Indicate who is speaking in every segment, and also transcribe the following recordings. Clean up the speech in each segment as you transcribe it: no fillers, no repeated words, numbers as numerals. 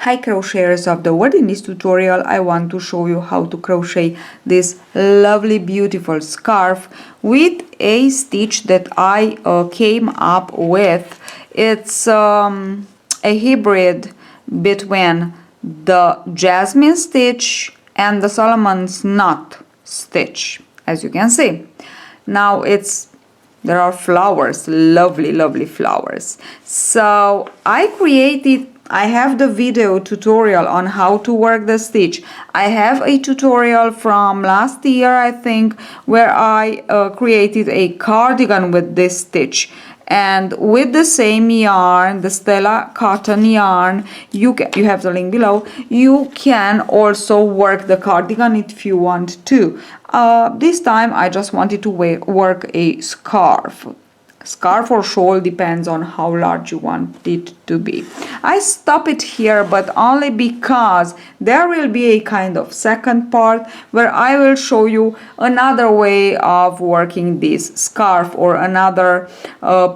Speaker 1: Hi crocheters of the world, in this tutorial I want to show you how to crochet this lovely beautiful scarf with a stitch that I came up with. It's a hybrid between the jasmine stitch and the Solomon's knot stitch, as you can see. Now there are flowers, lovely flowers. So I have the video tutorial on how to work the stitch. I have a tutorial from last year, I think, where I created a cardigan with this stitch. And with the same yarn, the Stella cotton yarn, you have the link below, you can also work the cardigan if you want to. This time I just wanted to work a scarf. Scarf or shawl, depends on how large you want it to be. I stop it here, but only because there will be a kind of second part where I will show you another way of working this scarf or another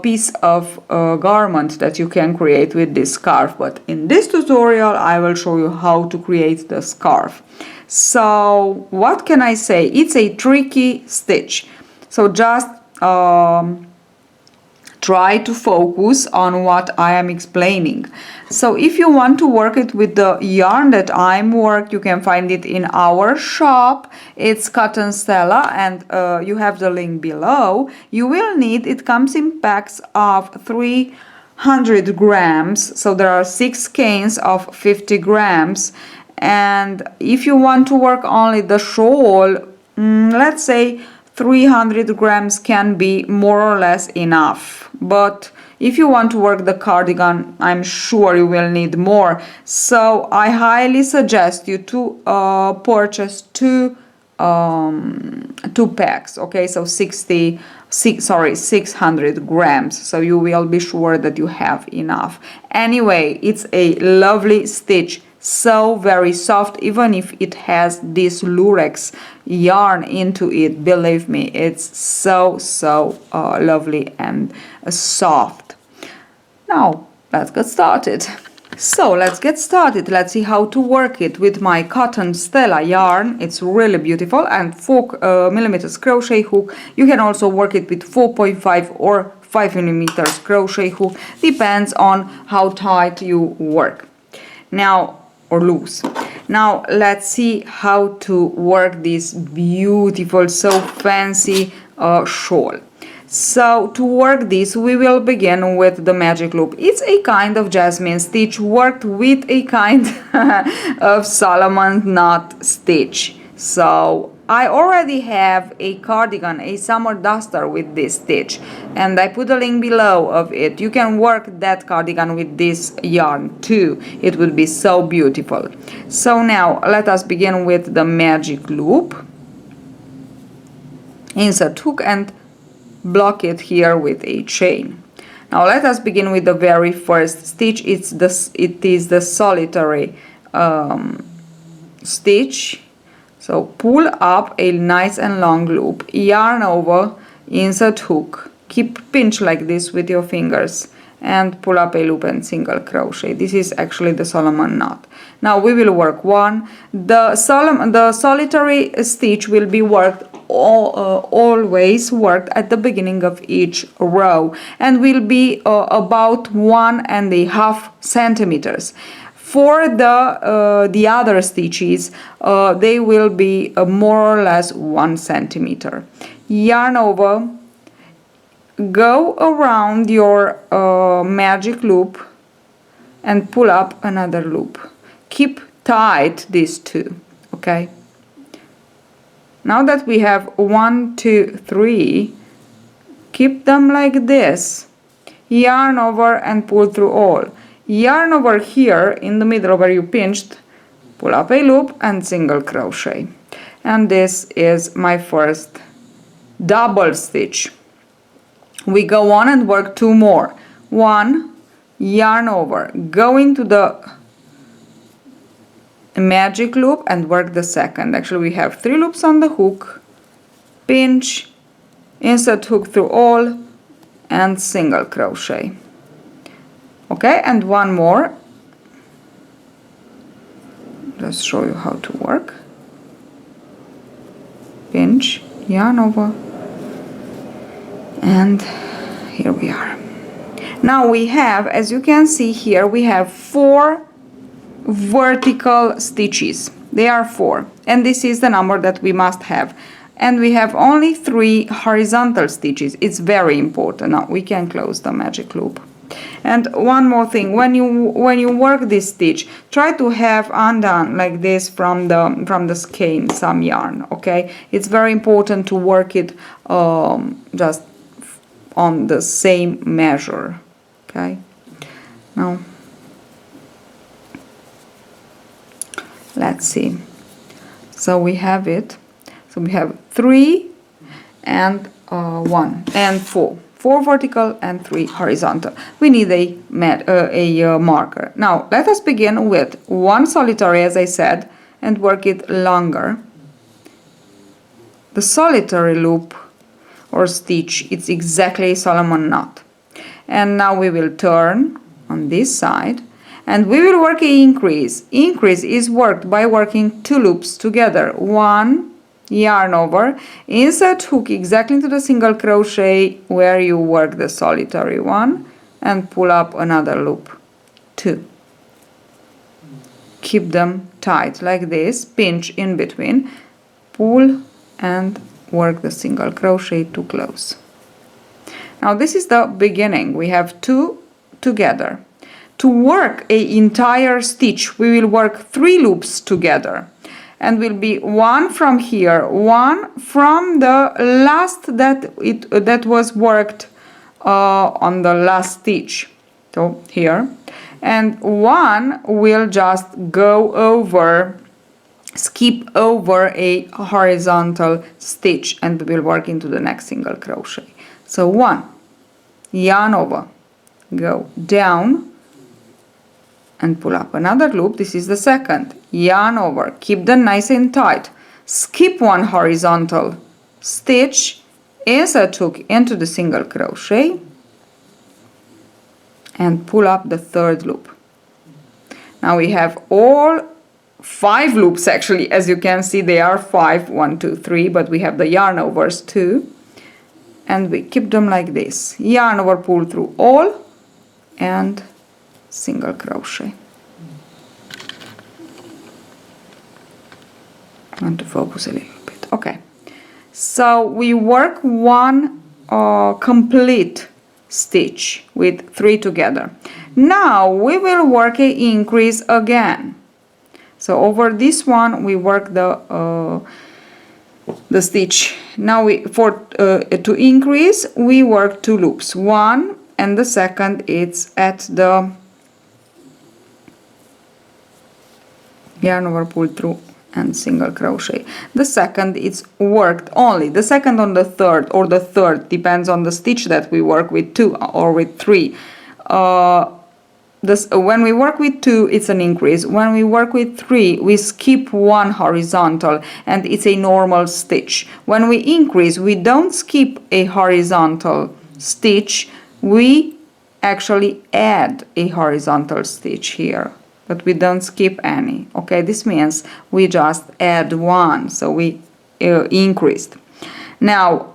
Speaker 1: piece of garment that you can create with this scarf. But in this tutorial I will show you how to create the scarf. So what can I say? It's a tricky stitch, so just try to focus on what I am explaining. So if you want to work it with the yarn that I'm you can find it in our shop. It's Cotone Stella, and you have the link below. You will need, it comes in packs of 300 grams, so there are 6 skeins of 50 grams. And if you want to work only the shawl, let's say 300 grams can be more or less enough. But if you want to work the cardigan, I'm sure you will need more. So I highly suggest you to purchase two packs. Okay, so 600 grams. So you will be sure that you have enough. Anyway, it's a lovely stitch. So very soft, even if it has this lurex yarn into it. Believe me, it's so lovely and soft. Now let's get started. So let's get started. Let's see how to work it with my Cotone Stella yarn. It's really beautiful, and 4mm crochet hook. You can also work it with 4.5 or 5mm crochet hook, depends on how tight you work. Now, or loose. Now let's see how to work this beautiful, so fancy shawl. So to work this, we will begin with the magic loop. It's a kind of jasmine stitch worked with a kind of Solomon's knot stitch. So I already have a cardigan, a summer duster with this stitch, and I put a link below of it. You can work that cardigan with this yarn too. It will be so beautiful. So now let us begin with the magic loop. Insert hook and block it here with a chain. Now let us begin with the very first stitch. It is the solitary stitch. So pull up a nice and long loop, yarn over, insert hook, keep pinch like this with your fingers, and pull up a loop and single crochet. This is actually the Solomon knot. Now we will work one. The solitary stitch will be worked always worked at the beginning of each row, and will be about 1.5 centimeters. For the other stitches, they will be more or less 1 centimeter. Yarn over, go around your magic loop and pull up another loop. Keep tight these two, okay? Now that we have 1, 2, 3, keep them like this. Yarn over and pull through all. Yarn over here in the middle where you pinched, pull up a loop and single crochet. And this is my first double stitch. We go on and work 2 more. 1, yarn over, go into the magic loop and work the second. Actually we have 3 loops on the hook, pinch, insert hook through all, and single crochet. Okay, and 1 more, just show you how to work. Pinch, yarn over, and here we are. Now we have, as you can see here, we have 4 vertical stitches. They are 4, and this is the number that we must have. And we have only 3 horizontal stitches. It's very important. Now we can close the magic loop. And one more thing, when you work this stitch, try to have undone like this from the skein some yarn. Okay, it's very important to work it just on the same measure. Okay, now let's see. So we have it. So we have 3 and 1 and 4. 4 vertical and 3 horizontal. We need a marker. Now let us begin with 1 solitary, as I said, and work it longer. The solitary loop or stitch, it's exactly a Solomon knot. And now we will turn on this side and we will work an increase. Increase is worked by working 2 loops together. 1, yarn over, insert hook exactly into the single crochet where you work the solitary one, and pull up another loop. 2. Keep them tight like this, pinch in between, pull and work the single crochet to close. Now this is the beginning. We have 2 together. To work an entire stitch, we will work 3 loops together. And will be 1 from here, 1 from the last that was worked on the last stitch, so here, and 1 will just go over, skip over a horizontal stitch, and we will work into the next single crochet. So 1, yarn over, go down and pull up another loop. This is the second, yarn over, keep them nice and tight, skip 1 horizontal stitch, insert hook into the single crochet and pull up the 3rd loop. Now we have all 5 loops actually, as you can see they are 5, 1, 2, 3, but we have the yarn overs too, and we keep them like this, yarn over, pull through all and single crochet. I want to focus a little bit. Okay, so we work 1 complete stitch with 3 together. Now we will work an increase again. So over this one we work the stitch. Now to increase we work 2 loops. 1 and the second it's at the yarn over, pull through and single crochet. The second is worked only, the second on the 3rd, or the 3rd, depends on the stitch that we work with 2 or with 3. When we work with 2 it's an increase, when we work with 3 we skip 1 horizontal and it's a normal stitch. When we increase we don't skip a horizontal stitch, we actually add a horizontal stitch here, but we don't skip any. Okay, this means we just add 1, so we increased. Now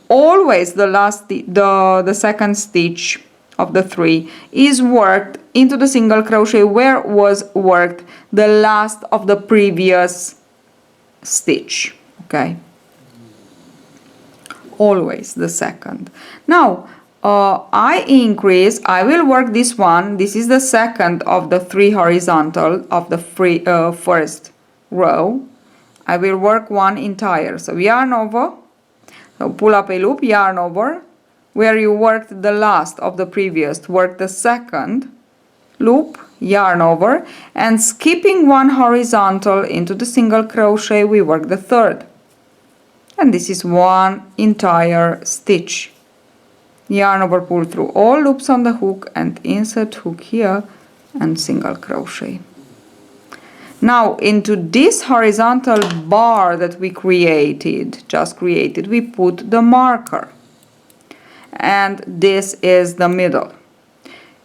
Speaker 1: always the second stitch of the 3 is worked into the single crochet where was worked the last of the previous stitch. Okay, always the second. Now I increase, I will work this one, this is the second of the 3 horizontal of the first row. I will work 1 entire, so yarn over, so pull up a loop, yarn over, where you worked the last of the previous, work the second loop, yarn over, and skipping 1 horizontal into the single crochet we work the 3rd, and this is 1 entire stitch. Yarn over, pull through all loops on the hook and insert hook here and single crochet. Now into this horizontal bar that we just created, we put the marker, and this is the middle.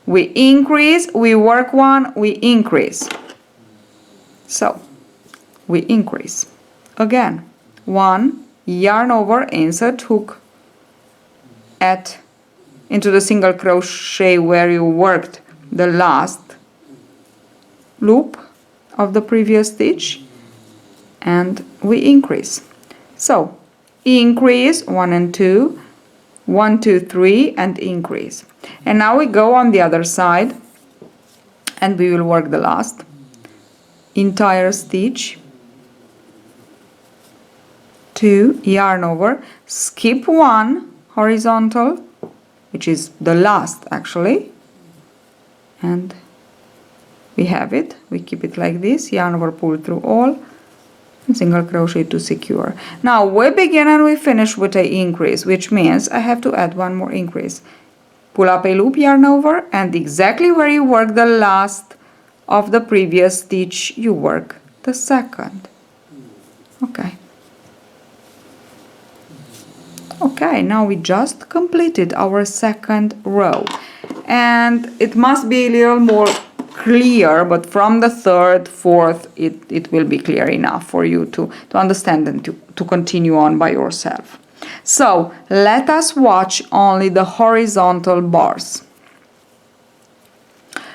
Speaker 1: We increase, we work 1, we increase, So we increase again, 1, yarn over, insert hook into the single crochet where you worked the last loop of the previous stitch, and we increase. So increase 1 and 2, 1, 2, 3, and increase. And now we go on the other side and we will work the last entire stitch, 2, yarn over, skip 1 horizontal, which is the last actually, and we have it. We keep it like this, yarn over, pull through all, and single crochet to secure. Now we begin and we finish with an increase, which means I have to add one more increase. Pull up a loop, yarn over, and exactly where you work the last of the previous stitch, you work the second. Okay. Okay, now we just completed our second row, and it must be a little more clear, but from the third, fourth, it will be clear enough for you to understand and to continue on by yourself. So let us watch only the horizontal bars.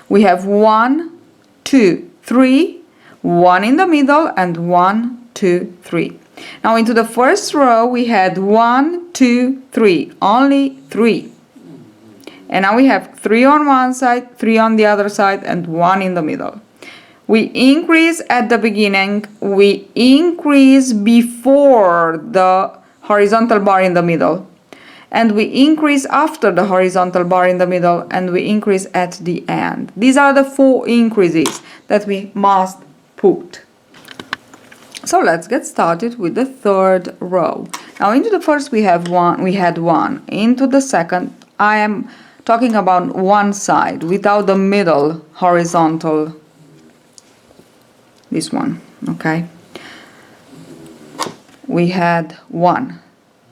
Speaker 1: We have 1, 2, 3, 1 in the middle, and 1, 2, 3. Now into the first row we had 1, 2, 3, only 3. And now we have 3 on one side, 3 on the other side, and 1 in the middle. We increase at the beginning, we increase before the horizontal bar in the middle, and we increase after the horizontal bar in the middle, and we increase at the end. These are the 4 increases that we must put. So let's get started with the third row. Now into the first we had 1, into the second I am talking about one side without the middle horizontal, this one, okay. We had 1.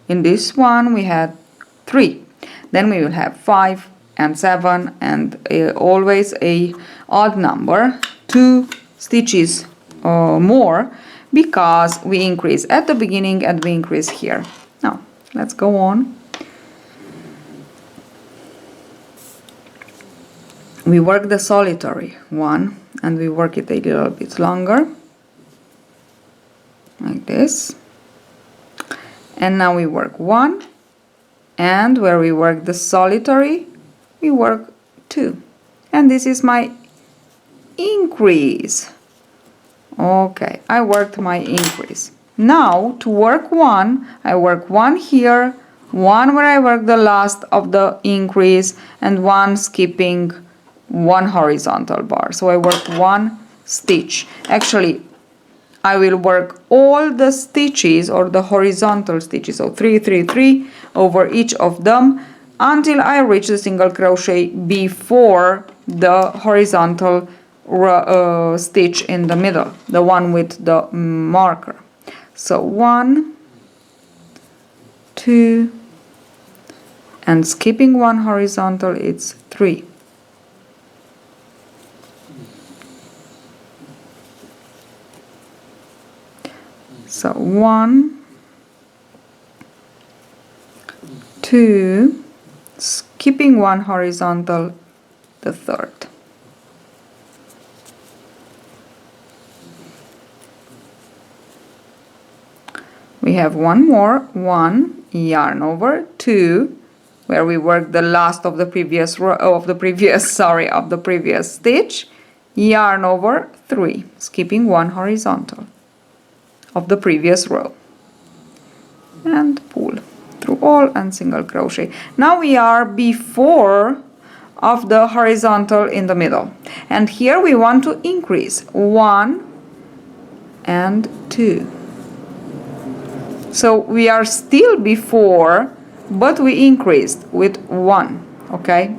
Speaker 1: In this one we had 3. Then we will have 5 and 7 and always a odd number, 2 stitches or more, because we increase at the beginning and we increase here. Now let's go on. We work the solitary one and we work it a little bit longer, like this. And now we work 1, and where we work the solitary we work 2, and this is my increase. Okay, I worked my increase. Now to work 1, I work 1 here, 1 where I work the last of the increase, and 1 skipping 1 horizontal bar. So I work 1 stitch. Actually I will work all the stitches or the horizontal stitches, so 3, 3, 3 over each of them until I reach the single crochet before the horizontal stitch in the middle, the one with the marker. So 1, 2, and skipping 1 horizontal, it's 3. So 1, 2, skipping 1 horizontal, the third. We have 1 more, 1, yarn over, 2, where we work the last of the previous row of the previous stitch, yarn over, 3, skipping 1 horizontal of the previous row, and pull through all and single crochet. Now we are before of the horizontal in the middle, and here we want to increase 1 and 2. So we are still before, but we increased with 1, okay.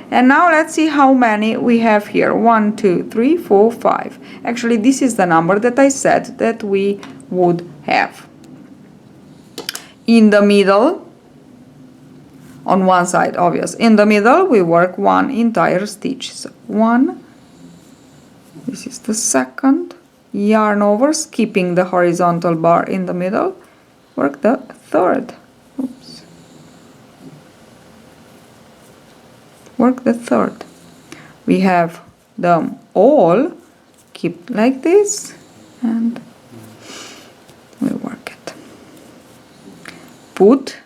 Speaker 1: And now let's see how many we have here. 1, 2, 3, 4, 5. Actually, this is the number that I said that we would have. In the middle, on one side, obvious. In the middle, we work 1 entire stitch. So 1, this is the second, yarn over, skipping the horizontal bar in the middle, work the third. Oops. Work the third. We have them all, keep like this, and we work it. Put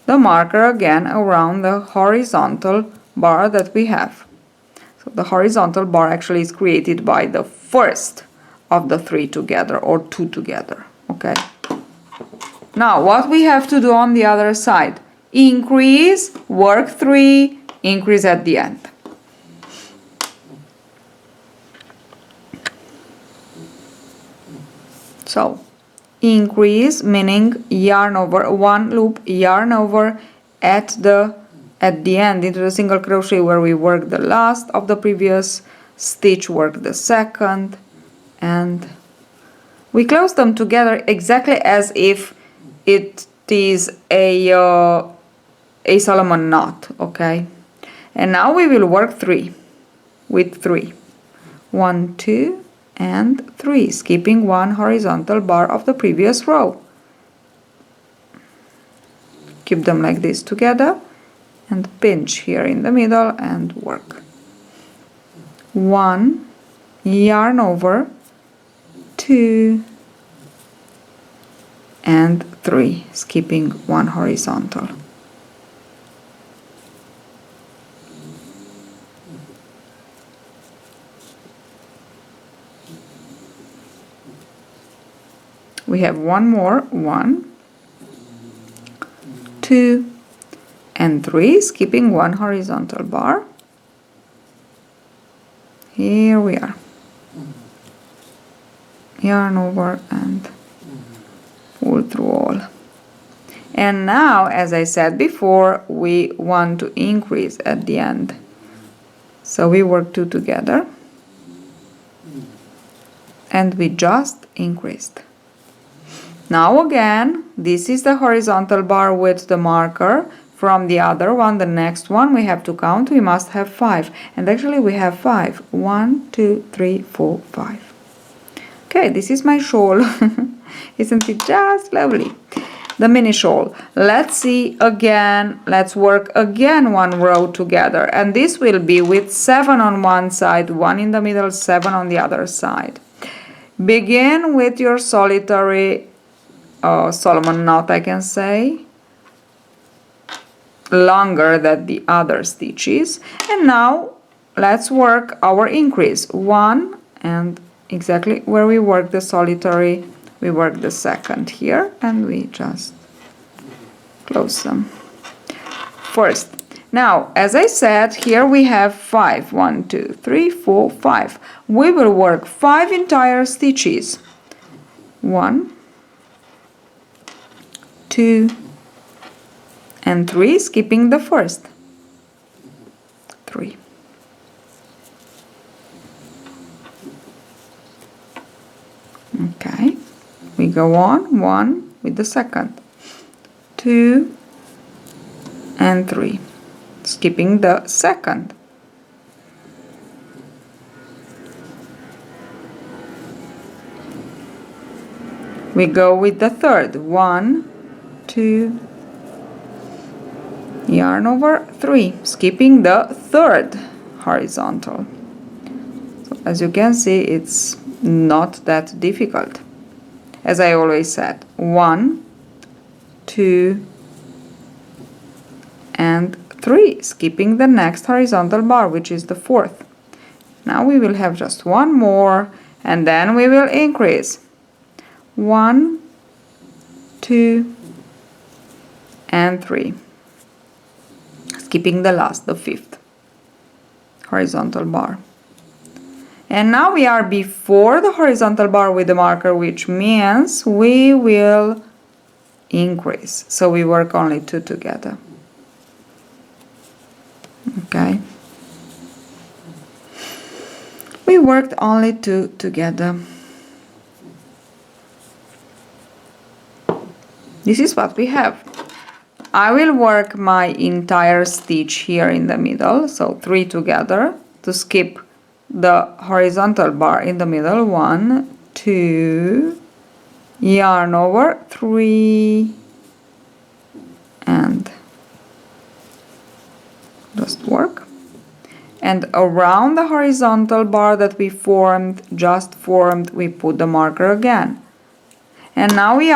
Speaker 1: the marker again around the horizontal bar that we have. So the horizontal bar actually is created by the first of the three together, or two together, okay? Now what we have to do on the other side, increase, work 3, increase at the end. So increase meaning yarn over, one loop, yarn over at the end into the single crochet where we work the last of the previous stitch, work the second, and we close them together exactly as if it is a Solomon knot, okay? And now we will work 3 with 3. 1, 2, and 3, skipping one horizontal bar of the previous row. Keep them like this together and pinch here in the middle and work. 1, yarn over, 2, and 3, skipping one horizontal. We have one more, 1, 2, and 3, skipping one horizontal bar. Here we are. Yarn over and pull through all. And now, as I said before, we want to increase at the end. So we work 2 together and we just increased. Now again, this is the horizontal bar with the marker. From the other one, the next one, we have to count. We must have 5. And actually we have 5. 1, 2, 3, 4, 5. Okay, this is my shawl. Isn't it just lovely? The mini shawl. Let's see again. Let's work again one row together. And this will be with 7 on one side, 1 in the middle, 7 on the other side. Begin with your solitary Solomon knot, I can say, longer than the other stitches. And now let's work our increase. 1, and exactly where we work the solitary, we work the second here, and we just close them first. Now, as I said, here we have 5. 1, 2, 3, 4, 5. We will work 5 entire stitches. 1, 2, and 3, skipping the first. 3. Okay, we go on 1 with the second, 2, and 3, skipping the second. We go with the third, 1, 2, yarn over, 3, skipping the third horizontal. So as you can see, it's not that difficult. As I always said, 1, 2, and 3, skipping the next horizontal bar, which is the fourth. Now we will have just one more, and then we will increase. 1, 2, and 3, skipping the last, the fifth horizontal bar. And now we are before the horizontal bar with the marker, which means we will increase. So we work only 2 together. Okay. We worked only 2 together. This is what we have. I will work my entire stitch here in the middle, so 3 together, to skip the horizontal bar in the middle. 1, 2, yarn over, 3, and just work. And around the horizontal bar that we just formed, we put the marker again. And now we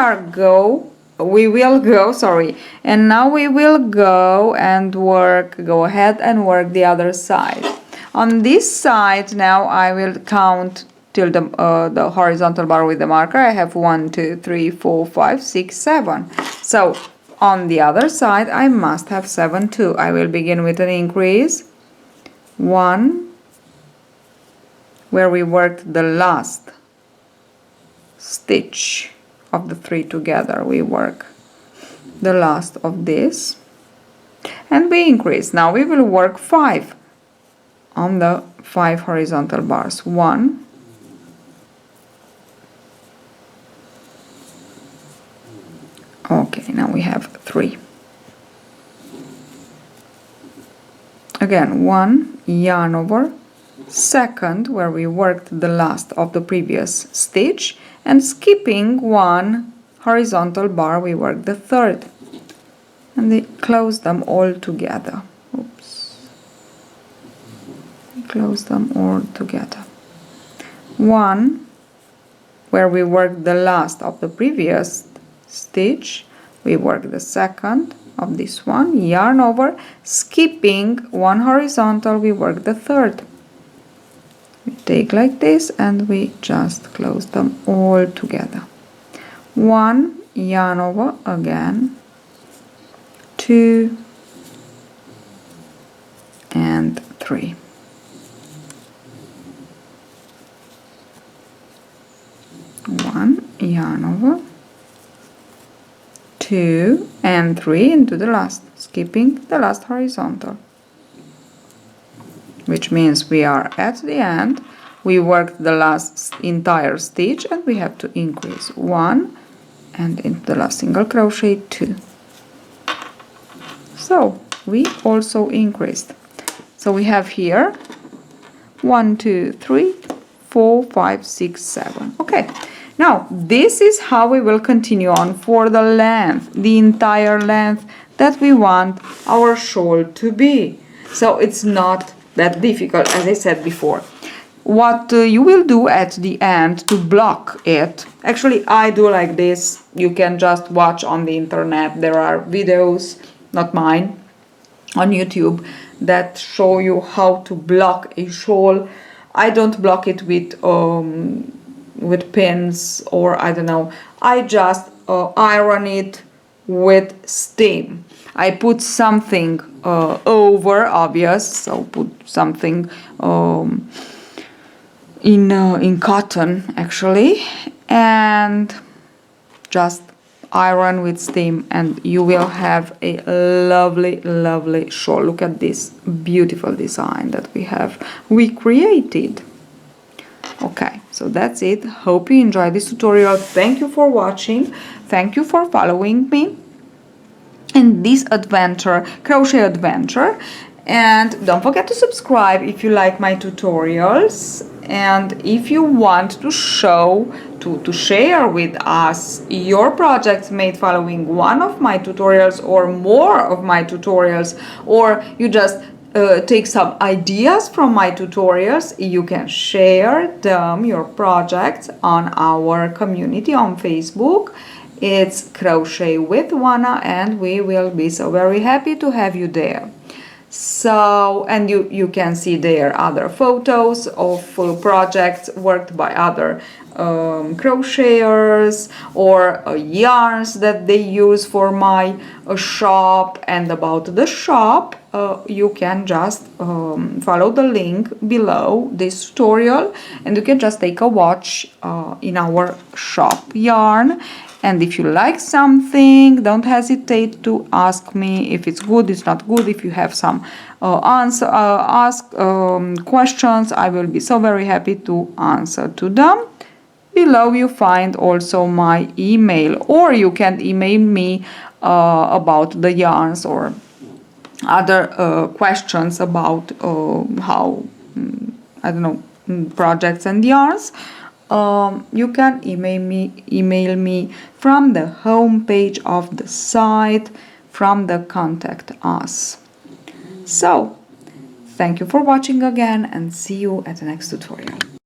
Speaker 1: will go and go ahead and work the other side. On this side now I will count till the horizontal bar with the marker. I have 1, 2, 3, 4, 5, 6, 7. So on the other side I must have 7 too. I will begin with an increase. 1, where we worked the last stitch of the 3 together. We work the last of this and we increase. Now we will work 5 on the 5 horizontal bars. 1, okay, now we have 3. Again, 1, yarn over, second, where we worked the last of the previous stitch, and skipping 1 horizontal bar, we work the third, and they close them all together. Oops. Close them all together. 1, where we worked the last of the previous stitch, we work the second of this one, yarn over, skipping 1 horizontal, we work the third. We take like this and we just close them all together. 1, yarn over again, 2 and 3. 1, yarn over, 2 and 3 into the last, skipping the last horizontal, which means we are at the end. We worked the last entire stitch and we have to increase 1 and into the last single crochet 2. So we also increased. So we have here 1, 2, 3, 4, 5, 6, 7. Okay. Now, this is how we will continue on for the length, the entire length that we want our shawl to be. So it's not that difficult, as I said before. What you will do at the end to block it, actually I do like this, you can just watch on the internet, there are videos, not mine, on YouTube that show you how to block a shawl. I don't block it with pins, or I don't know, I just iron it with steam. I put something over, obvious, so put something in cotton actually, and just iron with steam, and you will have a lovely shawl. Look at this beautiful design that we created. Okay, so that's it. Hope you enjoyed this tutorial. Thank you for watching. Thank you for following me in this adventure, crochet adventure. And don't forget to subscribe if you like my tutorials. And if you want to share with us your projects made following one of my tutorials or more of my tutorials, or you just take some ideas from my tutorials, you can share them, your projects, on our community on Facebook. It's Crochet with Oana, and we will be so very happy to have you there. So, and you can see there other photos of full projects worked by other crocheters, or yarns that they use for my shop. And about the shop, you can just follow the link below this tutorial, and you can just take a watch in our shop yarn. And if you like something, don't hesitate to ask me if it's good, it's not good. If you have some questions, I will be so very happy to answer to them. Below you find also my email, or you can email me about the yarns or other questions about how, I don't know, projects and yarns. you can email me from the home page of the site, from the contact us. So thank you for watching again, and see you at the next tutorial.